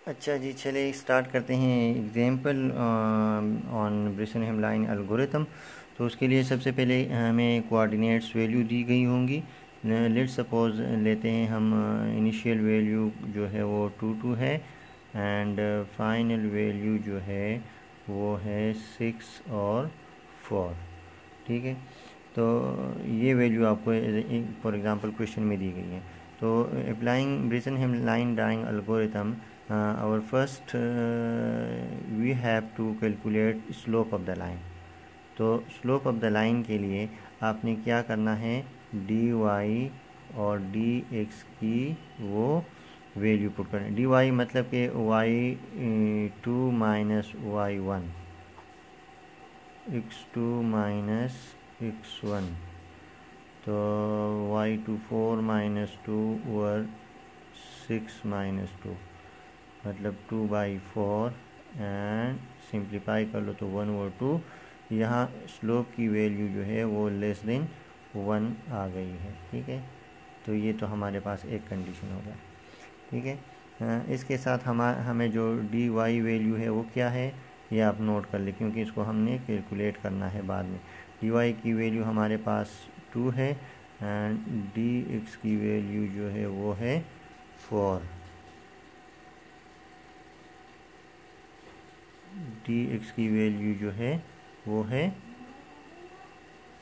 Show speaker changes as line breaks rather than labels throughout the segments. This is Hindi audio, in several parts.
अच्छा जी, चलिए स्टार्ट करते हैं example on Bresson line algorithm. तो उसके लिए सबसे पहले हमें कोऑर्डिनेट्स वैल्यू दी गई होंगी। लेट्स सपोज लेते हैं हम इनिशियल वैल्यू जो है वो 2 है एंड फाइनल वैल्यू जो है वो है 6 और 4। ठीक है, तो ये वैल्यू आपको फॉर एग्जांपल क्वेश्चन में दी गई है। तो applying Bresson line drawing algorithm, our first we have to calculate slope of the line। तो स्लोप ऑफ द लाइन के लिए आपने क्या करना है, डी वाई और डी एक्स की वो वैल्यू पुट करना है। डी वाई मतलब कि y2 minus y1, x2 minus x1, तो y2 4 माइनस 2 और 6 माइनस 2 मतलब 2/4 एंड सिंप्लीफाई कर लो तो 1/2। यहाँ स्लोप की वैल्यू जो है वो लेस देन 1 आ गई है। ठीक है, तो ये तो हमारे पास एक कंडीशन होगा। ठीक है, इसके साथ हमें जो डी वाई वैल्यू है वो क्या है ये आप नोट कर ले, क्योंकि इसको हमने कैलकुलेट करना है बाद में। डी वाई की वैल्यू हमारे पास 2 है एंड डी एक्स की वैल्यू जो है वो है 4। डी एक्स की वैल्यू जो है वो है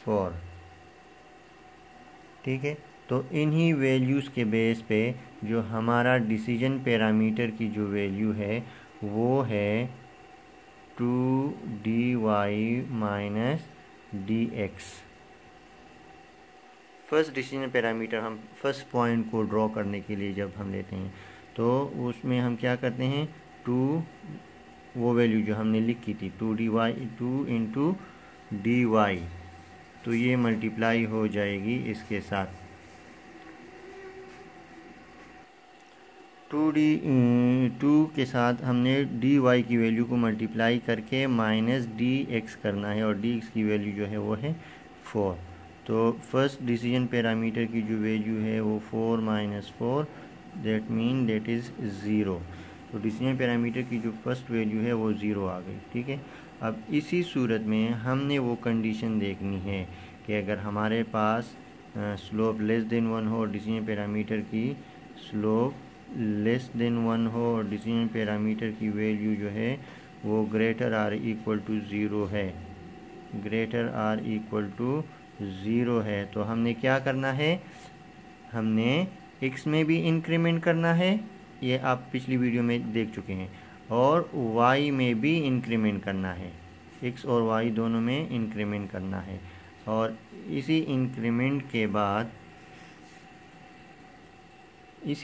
4। ठीक है, तो इन्हीं वैल्यूज़ के बेस पे जो हमारा डिसीजन पैरामीटर की जो वैल्यू है वो है 2dy minus D x. First decision parameter हम फर्स्ट पॉइंट को ड्रॉ करने के लिए जब हम लेते हैं तो उसमें हम क्या करते हैं, 2 वो वैल्यू जो हमने लिखी थी 2 इंटू डी वाई, तो ये मल्टीप्लाई हो जाएगी इसके साथ 2 के साथ हमने डी वाई की वैल्यू को मल्टीप्लाई करके माइनस डी एक्स करना है और डी एक्स की वैल्यू जो है वो है 4। तो फर्स्ट डिसीजन पैरामीटर की जो वैल्यू है वो 4 minus 4, that mean that is 0। तो डिसीजन पैरामीटर की जो फर्स्ट वैल्यू है वो 0 आ गई। ठीक है, अब इसी सूरत में हमने वो कंडीशन देखनी है कि अगर हमारे पास स्लोप लेस देन 1 हो और डिसीजन पैरामीटर की स्लोप लेस देन 1 हो और डिसीजन पैरामीटर की वैल्यू जो है वो ग्रेटर आर इक्वल टू 0 है, ग्रेटर आर इक्वल टू 0 है। तो हमने क्या करना है, हमने x में भी इंक्रीमेंट करना है, ये आप पिछली वीडियो में देख चुके हैं, और y में भी इंक्रीमेंट करना है, x और y दोनों में इंक्रीमेंट करना है। और इसी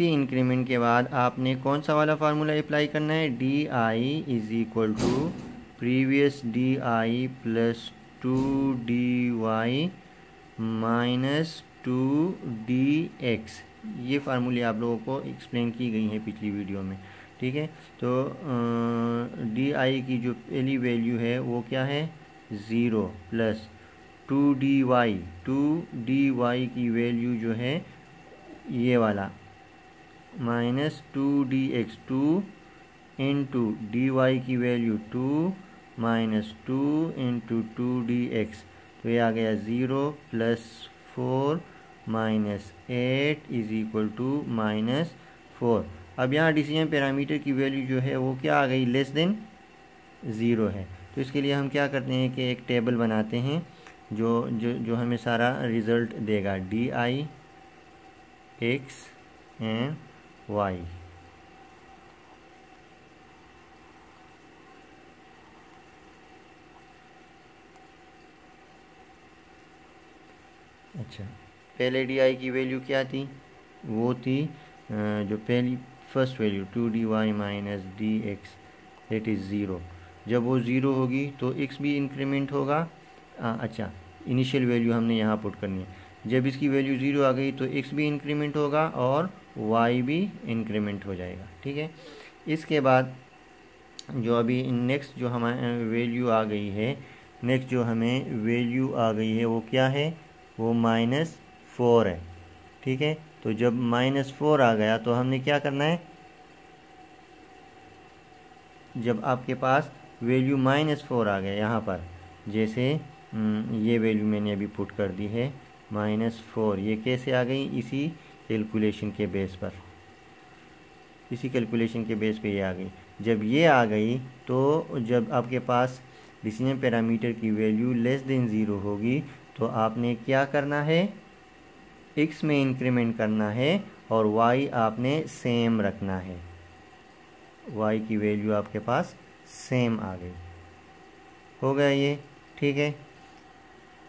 इंक्रीमेंट के बाद आपने कौन सा वाला फार्मूला अप्लाई करना है, D I is equal to previous D I plus 2dy minus 2dx। ये फार्मूले आप लोगों को एक्सप्लेन की गई हैं पिछली वीडियो में। ठीक है, तो डी आई की जो पहली वैल्यू है वो क्या है 0 प्लस 2dy की वैल्यू जो है ये वाला minus 2dx, 2 into D Y की वैल्यू 2 माइनस 2 इंटू 2dx, तो ये आ गया 0 plus 4 minus 8 is equal to minus 4। अब यहाँ डिसीजन पैरामीटर की वैल्यू जो है वो क्या आ गई, लेस देन 0 है। तो इसके लिए हम क्या करते हैं कि एक टेबल बनाते हैं जो जो जो हमें सारा रिज़ल्ट देगा, D I x and Y. अच्छा, पहले डी आई की वैल्यू क्या थी, वो थी जो पहली first value 2dy minus D x that is 0। जब वो 0 होगी तो x भी इंक्रीमेंट होगा। अच्छा, इनिशियल वैल्यू हमने यहाँ पुट करनी है। जब इसकी वैल्यू 0 आ गई तो x भी इंक्रीमेंट होगा और y भी इंक्रीमेंट हो जाएगा। ठीक है, इसके बाद जो अभी नेक्स्ट जो हमारे वैल्यू आ गई है, नेक्स्ट जो हमें वैल्यू आ गई है वो क्या है, वो -4 है। ठीक है, तो जब -4 आ गया तो हमने क्या करना है, जब आपके पास वैल्यू -4 आ गया यहाँ पर, जैसे ये वैल्यू मैंने अभी पुट कर दी है -4, ये कैसे आ गई? इसी कैलकुलेशन के बेस पर, इसी कैलकुलेशन के बेस पे ये आ गई। जब ये आ गई तो जब आपके पास डिसीजन पैरामीटर की वैल्यू लेस देन 0 होगी तो आपने क्या करना है? x में इंक्रीमेंट करना है और y आपने सेम रखना है। y की वैल्यू आपके पास सेम आ गई, हो गया ये, ठीक है।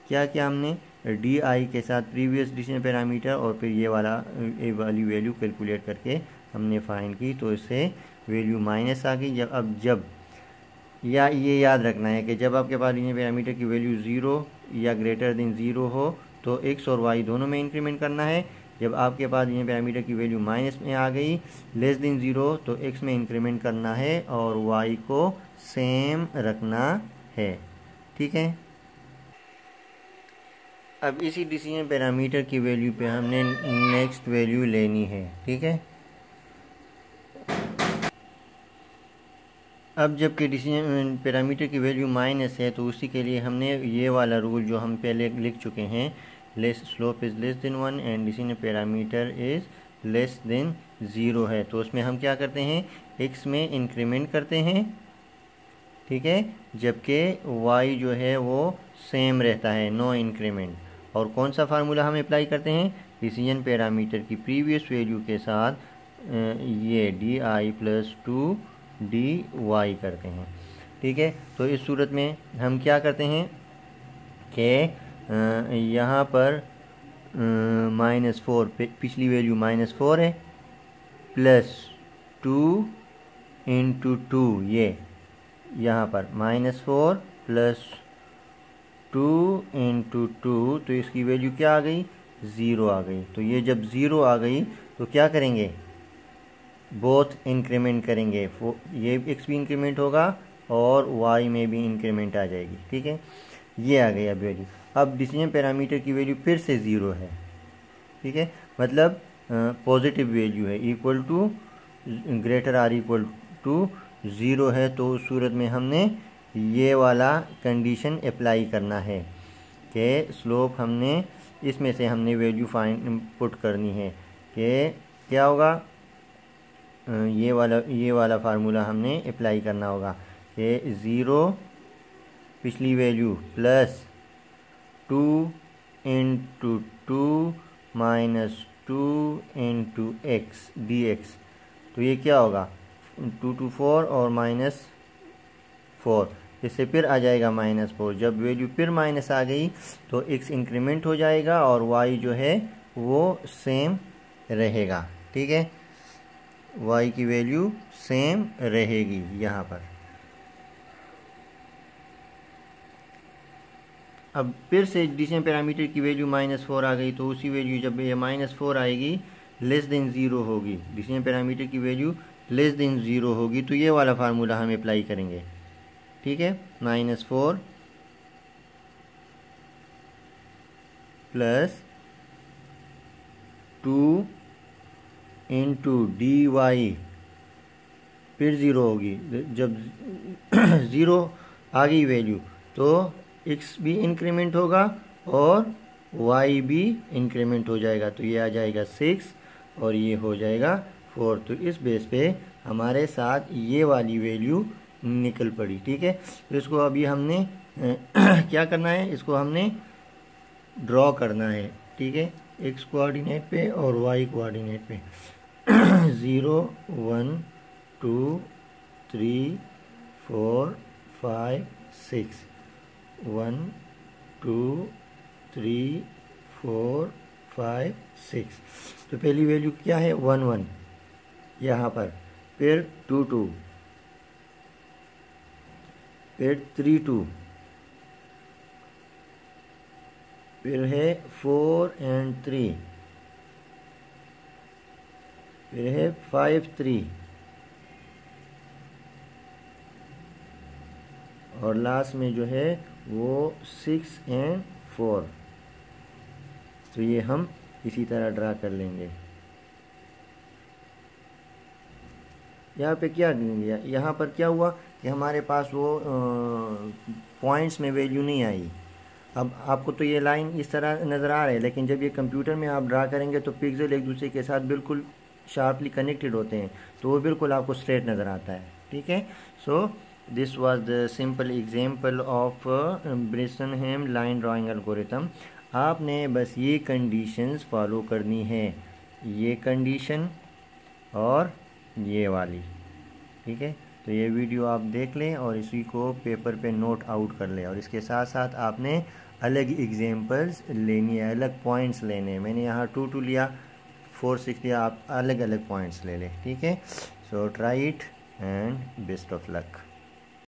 क्या किया हमने? डी के साथ प्रीवियस डिसीजन पैरामीटर और फिर ये वाली वैल्यू कैलकुलेट करके हमने फाइंड की, तो इससे वैल्यू माइनस आ गई। जब या ये याद रखना है कि जब आपके पास डिसीजन पैरामीटर की वैल्यू 0 या ग्रेटर देन 0 हो तो x और y दोनों में इंक्रीमेंट करना है। जब आपके पास डिसीजन पैरामीटर की वैल्यू माइनस में आ गई, लेस देन 0, तो x में इंक्रीमेंट करना है और y को सेम रखना है, ठीक है। अब इसी डिसीजन पैरामीटर की वैल्यू पे हमने नेक्स्ट वैल्यू लेनी है, ठीक है। अब जबकि डिसीजन पैरामीटर की वैल्यू माइनस है तो उसी के लिए हमने ये वाला रूल जो हम पहले लिख चुके हैं, less slope is less than 1 and decision parameter is less than 0 है, तो उसमें हम क्या करते हैं? x में इंक्रीमेंट करते हैं, ठीक है, जबकि y जो है वो सेम रहता है, नो इंक्रीमेंट। और कौन सा फार्मूला हम अप्लाई करते हैं? डिसीजन पैरामीटर की प्रीवियस वैल्यू के साथ ये di प्लस 2dy करते हैं, ठीक है। तो इस सूरत में हम क्या करते हैं कि यहाँ पर -4 पिछली वैल्यू -4 है, प्लस 2 इंटू 2, ये यहाँ पर -4 प्लस 2 इंटू 2, तो इसकी वैल्यू क्या आ गई? 0 आ गई। तो ये जब 0 आ गई तो क्या करेंगे? बोथ इंक्रीमेंट करेंगे, ये x भी इंक्रीमेंट होगा और y में भी इंक्रीमेंट आ जाएगी, ठीक है। ये आ गई अब वैल्यू। अब डिसीजन पैरामीटर की वैल्यू फिर से 0 है, ठीक है, मतलब पॉजिटिव वैल्यू है, equal to greater or equal to 0 है, तो उस सूरत में हमने ये वाला कंडीशन अप्लाई करना है कि स्लोप हमने इसमें से हमने वैल्यू फाइंड पुट करनी है कि क्या होगा? ये वाला फार्मूला हमने अप्लाई करना होगा कि 0 पिछली value plus 2 into 2 minus 2 into x D x, तो ये क्या होगा? 2 to 4 और -4, इससे फिर आ जाएगा -4। जब वैल्यू फिर माइनस आ गई तो x इंक्रीमेंट हो जाएगा और y जो है वो सेम रहेगा, ठीक है, y की वैल्यू सेम रहेगी यहाँ पर। अब फिर से डिसीजन पैरामीटर की वैल्यू -4 आ गई, तो उसी वैल्यू जब ये -4 आएगी लेस देन 0 होगी, डिसीजन पैरामीटर की वैल्यू लेस देन 0 होगी, तो ये वाला फार्मूला हम अप्लाई करेंगे, ठीक है। -4 प्लस 2 इंटू dy, फिर 0 होगी। जब 0 आ गई वैल्यू तो x भी इंक्रीमेंट होगा और y भी इंक्रीमेंट हो जाएगा, तो ये आ जाएगा 6 और ये हो जाएगा 4। तो इस बेस पे हमारे साथ ये वाली वैल्यू निकल पड़ी, ठीक है। तो इसको अभी हमने क्या करना है? इसको हमने ड्रॉ करना है, ठीक है, x कोऑर्डिनेट पे और y कोऑर्डिनेट पे। 0 1 2 3 4 5 6, 1 2 3 4 5 6। तो पहली वैल्यू क्या है? 1 1 यहाँ पर, फिर 2 2, फिर 3 2, फिर है 4 and 3, फिर है 5 3 और लास्ट में जो है वो 6 and 4। तो ये हम इसी तरह ड्रा कर लेंगे। यहाँ पे क्या लिया, यहाँ पर क्या हुआ कि हमारे पास वो पॉइंट्स में वैल्यू नहीं आई। अब आपको तो ये लाइन इस तरह नज़र आ रहा है, लेकिन जब ये कंप्यूटर में आप ड्रा करेंगे तो पिक्सल एक दूसरे के साथ बिल्कुल शार्पली कनेक्टेड होते हैं, तो वो बिल्कुल आपको स्ट्रेट नज़र आता है। ठीक है, so this was the simple example of Bresenham line drawing algorithm. आपने बस ये कंडीशंस फॉलो करनी है, ये कंडीशन और ये वाली। ठीक है, तो ये वीडियो आप देख लें और इसी को पेपर पे नोट आउट कर लें, और इसके साथ साथ आपने अलग एग्जांपल्स लेनी है, अलग पॉइंट्स लेने हैं। मैंने यहाँ 2 लिया, 4 6 लिया, आप अलग अलग पॉइंट्स ले लें। ठीक है, so try it and best of luck.